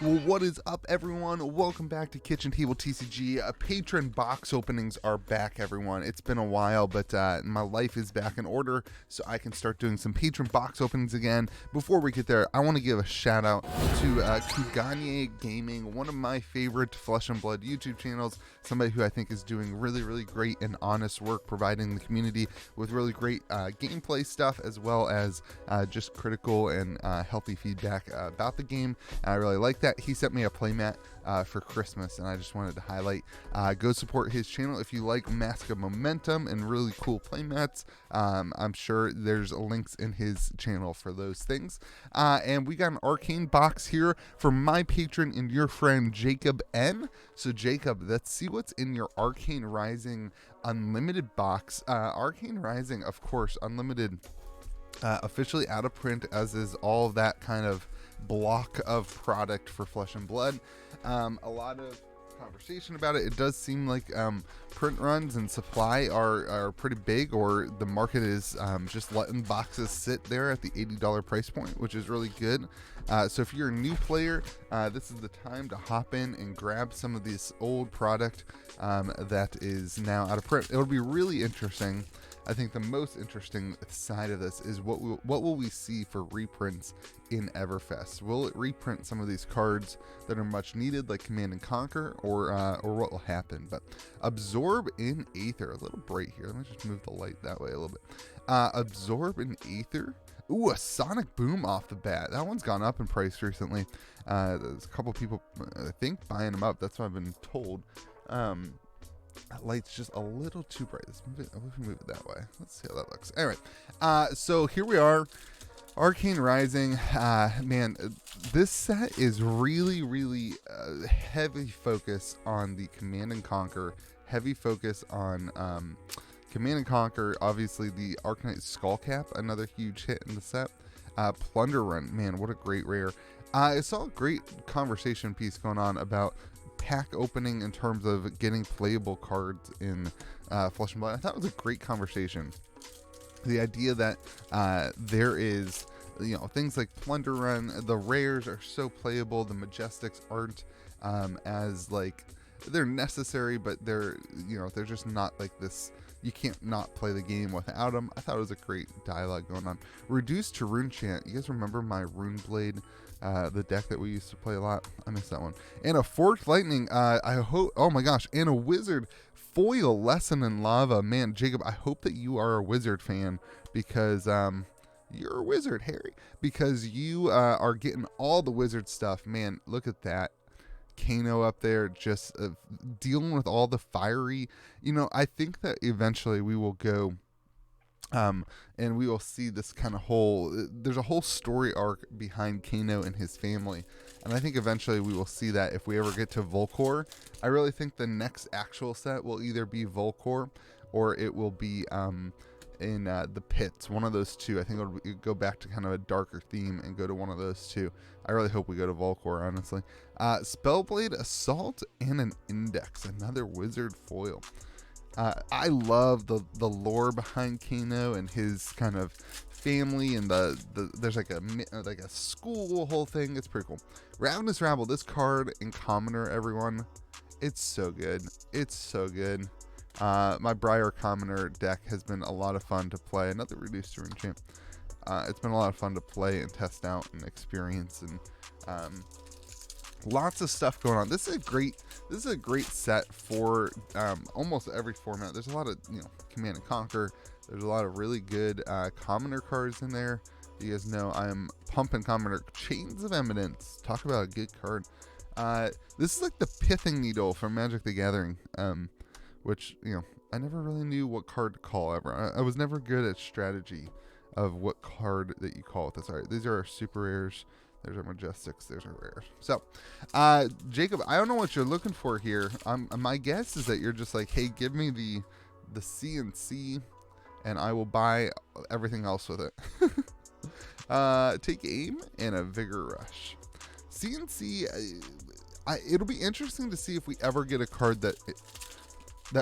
Well, what is up, everyone? Welcome back to Kitchen Table TCG. Patron box openings are back, everyone. It's been a while, but my life is back in order, so I can start doing some patron box openings again. Before we get there, I want to give a shout out to QUADFECTA Gaming, one of my favorite Flesh and Blood YouTube channels. Somebody who I think is doing really great and honest work, providing the community with really great gameplay stuff, as well as just critical and healthy feedback about the game. I really like that. He sent me a playmat for Christmas, and I just wanted to highlight, go support his channel if you like Mask of Momentum and really cool playmats. I'm sure there's links in his channel for those things. And we got an Arcane box here for my patron and your friend Jacob N. So Jacob, let's see what's in your Arcane Rising Unlimited box. Arcane Rising, of course, Unlimited, officially out of print, as is all of that kind of block of product for Flesh and Blood. A lot of conversation about it. It does seem like print runs and supply are pretty big, or the market is just letting boxes sit there at the $80 price point, which is really good. So if you're a new player, this is the time to hop in and grab some of this old product that is now out of print. It'll be really interesting. I think the most interesting side of this is what will we see for reprints in Everfest? Will it reprint some of these cards that are much needed, like Command and Conquer, or what will happen? But Absorb in Aether, a little bright here. Let me just move the light that way a little bit. Absorb in Aether. Ooh, a Sonic Boom off the bat. That one's gone up in price recently. There's a couple people, I think, buying them up. That's what I've been told. That light's just a little too bright. Let's move it that way. Let's see how that looks. Anyway, so here we are. Arcane Rising. Man, this set is really heavy focus on the Command and Conquer. Heavy focus on Command and Conquer. Obviously, the Arknight Skullcap, another huge hit in the set. Plunder Run. Man, what a great rare. I saw a great conversation piece going on about pack opening in terms of getting playable cards in Flesh and Blood. I thought it was a great conversation. The idea that there is, things like Plunder Run, the rares are so playable, the Majestics aren't as like, they're necessary, but they're just not like this. You can't not play the game without them. I thought it was a great dialogue going on. Reduced to Rune Chant. You guys remember my Rune Blade? The deck that we used to play a lot. I missed that one. And a Forked Lightning. I hope. Oh my gosh. And a Wizard foil Lesson in Lava. Man, Jacob, I hope that you are a Wizard fan, because you're a Wizard, Harry. Because you are getting all the Wizard stuff. Man, look at that. Kano up there, just dealing with all the fiery. I think that eventually we will go. And we will see this kind of there's a whole story arc behind Kano and his family. And I think eventually we will see that if we ever get to Volcor. I really think the next actual set will either be Volcor or it will be in the Pits. One of those two. I think it'll go back to kind of a darker theme and go to one of those two. I really hope we go to Volcor, honestly. Spellblade Assault and an Index. Another Wizard foil. I love the lore behind Kano and his kind of family, and there's like a school whole thing. It's pretty cool. Ravenous Rabble, this card in Commoner, everyone, it's so good. It's so good. My Briar Commoner deck has been a lot of fun to play. Another Reduced to Rune Chant. It's been a lot of fun to play and test out and experience, and lots of stuff going on. This is a great set for almost every format. There's a lot of Command and Conquer. There's a lot of really good Commoner cards in there. You guys know I'm pumping Commoner. Chains of Eminence. Talk about a good card. This is like the Pithing Needle from Magic the Gathering, which I never really knew what card to call ever. I was never good at strategy of what card that you call with this. All right, these are our super rares. There's our Majestics. There's our rares. So, Jacob, I don't know what you're looking for here. My guess is that you're just like, hey, give me the CNC, and I will buy everything else with it. Take Aim and a Vigor Rush. CNC, it'll be interesting to see if we ever get a card that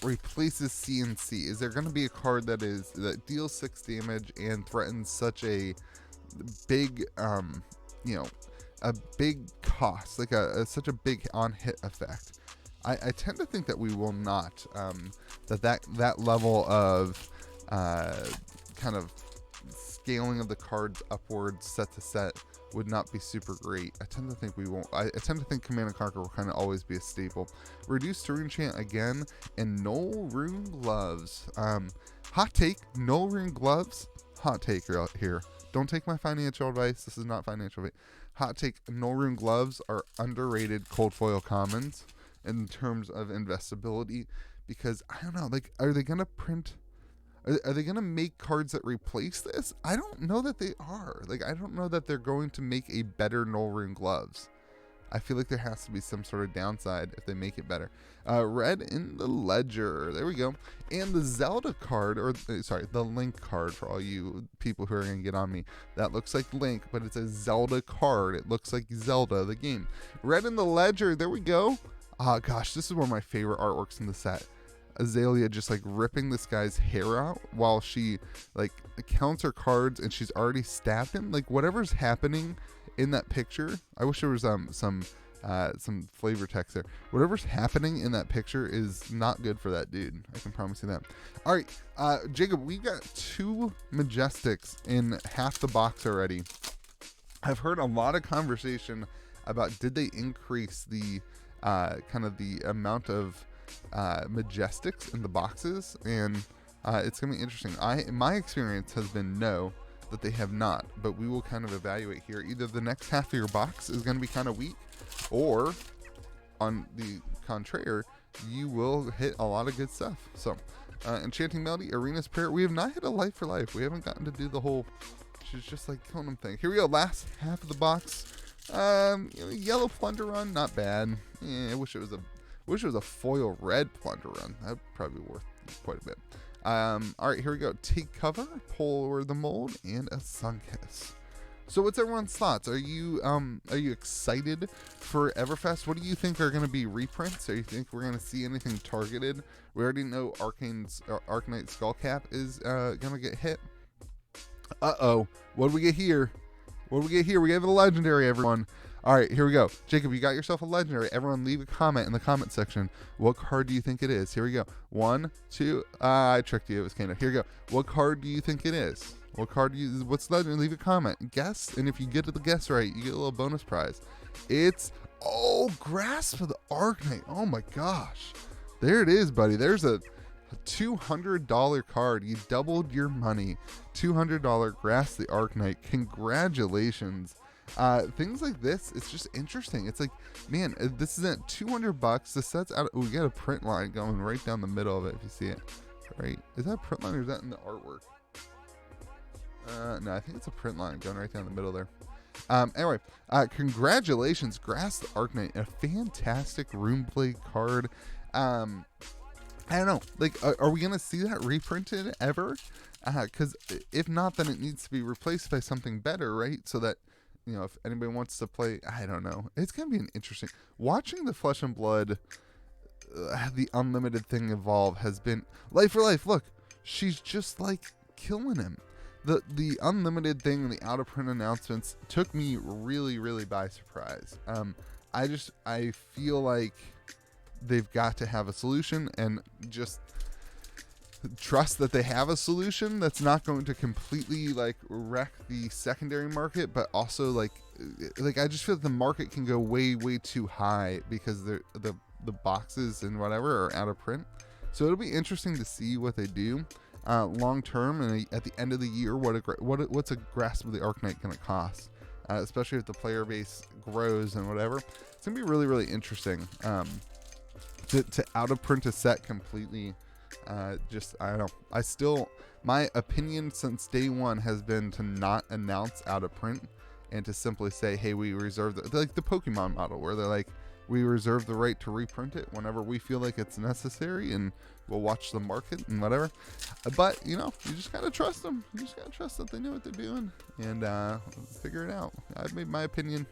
replaces CNC. Is there going to be a card that deals 6 damage and threatens such a big, a big cost, like such a big on-hit effect. I tend to think that we will not, that level of kind of scaling of the cards upwards set to set would not be super great. I tend to think we won't. I tend to think Command and Conquer will kind of always be a staple. Reduced to Rune Chant again, and Null Rune Gloves. Hot take, Null Rune Gloves. Hot take here. Don't take my financial advice. This is not financial advice. Hot take, Null Rune Gloves are underrated cold foil commons in terms of investability, because I don't know, like, are they gonna print, are they gonna make cards that replace this? I don't know that they are. Like, I don't know that they're going to make a better Null Rune Gloves. I feel like there has to be some sort of downside if they make it better. Red in the Ledger, there we go. And the Zelda card, or sorry, the Link card for all you people who are gonna get on me. That looks like Link, but it's a Zelda card. It looks like Zelda, the game. Red in the Ledger, there we go. Gosh, this is one of my favorite artworks in the set. Azalea just like ripping this guy's hair out while she like counts her cards, and she's already stabbed him. Like, whatever's happening in that picture, I wish there was some flavor text there. Whatever's happening in that picture is not good for that dude. I can promise you that. All right, Jacob, we got 2 Majestics in half the box already. I've heard a lot of conversation about did they increase the kind of the amount of Majestics in the boxes, and it's gonna be interesting. My experience has been no, that they have not, but we will kind of evaluate here. Either the next half of your box is going to be kind of weak, or on the contrary, you will hit a lot of good stuff. So Enchanting Melody, Arena's Prayer. We have not hit a Life for Life. We haven't gotten to do the whole she's just like killing them thing. Here we go, last half of the box. Yellow Plunder Run, not bad. I wish it was a foil red Plunder Run. That'd probably be worth quite a bit. All right, here we go. Take Cover, Polar the Mold, and a Sunkiss. So what's everyone's thoughts? Are you excited for Everfest? What do you think are going to be reprints? Or you think we're going to see anything targeted? We already know Arcane's Arknight Skullcap is going to get hit. Uh-oh. What do we get here? What do we get here? We have a legendary, everyone. All right, here we go. Jacob, you got yourself a legendary. Everyone leave a comment in the comment section. What card do you think it is? Here we go. 1, 2. I tricked you. It was Kano. Here we go. What card do you think it is? What card do you... What's legendary? Leave a comment. Guess, and if you get the guess right, you get a little bonus prize. It's... Oh, Grasp of the Arknight. Oh, my gosh. There it is, buddy. There's a $200 card. You doubled your money. $200 Grasp the Arknight. Congratulations. Things like this, it's just interesting. It's like, man, this is at $200. The set's out. We got a print line going right down the middle of it, if you see it. Right? Is that a print line or is that in the artwork? No, I think it's a print line going right down the middle there. Anyway, congratulations, Grasp the Arknight, a fantastic Runeblade card. I don't know, like, are we gonna see that reprinted ever? Because if not, then it needs to be replaced by something better, right? So that, you know, if anybody wants to play, I don't know. It's going to be an interesting... Watching the Flesh and Blood, the unlimited thing evolve has been... Life for Life, look. She's just, like, killing him. The unlimited thing and the out-of-print announcements took me really, really by surprise. I feel like they've got to have a solution, and just trust that they have a solution that's not going to completely like wreck the secondary market, but also like I just feel that the market can go way too high because the boxes and whatever are out of print. So it'll be interesting to see what they do long term, and at the end of the year, what's a Grasp of the Arknight going to cost, especially if the player base grows and whatever. It's gonna be really interesting to out of print a set completely. Just, I don't know. My opinion since day one has been to not announce out of print and to simply say, hey, we reserve like the Pokemon model, where they're like, we reserve the right to reprint it whenever we feel like it's necessary, and we'll watch the market and whatever. But, you know, you just gotta trust them. You just gotta trust that they know what they're doing and figure it out. I've made my opinion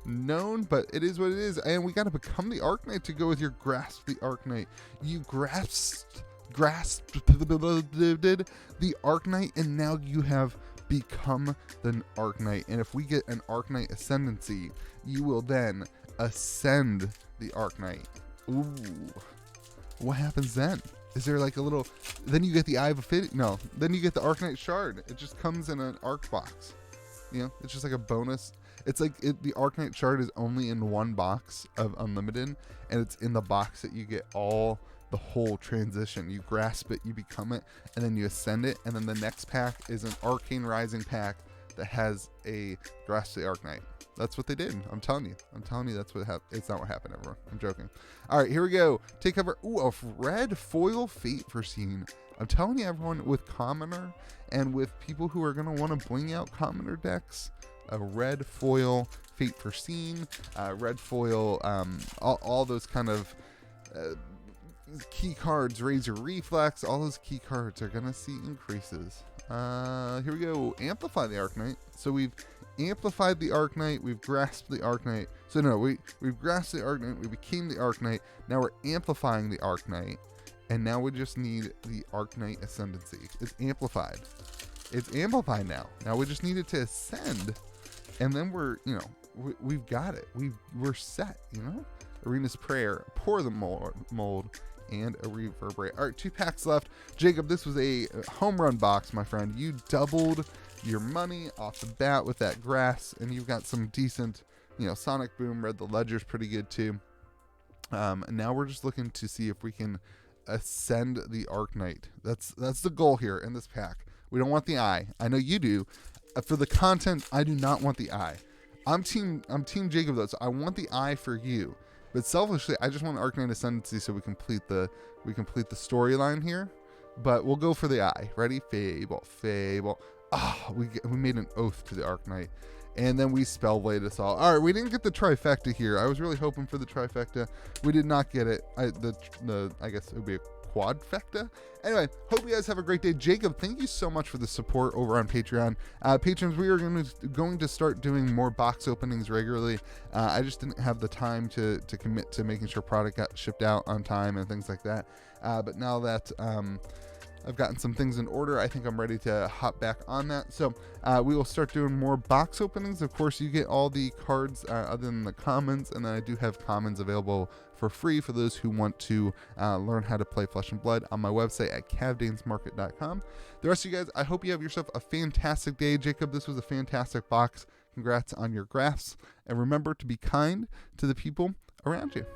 known, but it is what it is, and we got to become the Arknight to go with your Grasp the Arknight. You grasped grasped the Arknight, and now you have become the Arknight. And if we get an Arknight ascendancy, you will then ascend the Arknight. Ooh. What happens then? Is there like a little... Then you get the Eye of Affinity. No. Then you get the Arknight Shard. It just comes in an Arc box. You know? It's just like a bonus. It's like the Arknight Shard is only in one box of Unlimited. And it's in the box that you get the whole transition. You grasp it, you become it, and then you ascend it. And then the next pack is an Arcane Rising pack that has a Grasp the Arknight. That's what they did. I'm telling you that's what happened. It's not what happened, everyone. I'm joking. All right, here we go. Take cover. Ooh, a red foil Fate Foreseen. I'm telling you, everyone, with Commoner and with people who are going to want to bling out Commoner decks, a red foil Fate Foreseen, red foil, all those kind of key cards, Razor Reflex, all those key cards are going to see increases. Here we go. Amplify the Arknight. So we've amplified the Arknight, we've grasped the Arknight. So no, we've grasped the Arknight, we became the Arknight. Now we're amplifying the Arknight, and now we just need the Arknight ascendancy. It's amplified. It's amplified now. Now we just need it to ascend, and then we've got it. We're set. Arena's Prayer, Pour the Mold, and a Reverberate. All right, 2 packs left. Jacob, this was a home run box, my friend. You doubled your money off the bat with that grass, and you've got some decent, Sonic Boom. Read the Ledger's pretty good too. And now we're just looking to see if we can ascend the Arknight. That's the goal here in this pack. We don't want the eye. I know you do. For the content, I do not want the eye. I'm team Jacob though, so I want the eye for you. But selfishly, I just want Arknight Ascendancy so we complete the storyline here. But we'll go for the eye. Ready? Fable. Ah, we made an oath to the Arknight. And then we Spellblade us all. All right, we didn't get the trifecta here. I was really hoping for the trifecta. We did not get it. I guess it would be a QUADFECTA. Anyway, hope you guys have a great day. Jacob, thank you so much for the support over on Patreon. Patrons, we are going to start doing more box openings regularly. I just didn't have the time to commit to making sure product got shipped out on time and things like that. But now that I've gotten some things in order, I think I'm ready to hop back on that. So we will start doing more box openings. Of course, you get all the cards other than the commons, and then I do have commons available for free for those who want to learn how to play Flesh and Blood on my website at cavdainsmarket.com. The rest of you guys, I hope you have yourself a fantastic day. Jacob, this was a fantastic box. Congrats on your graphs, and remember to be kind to the people around you.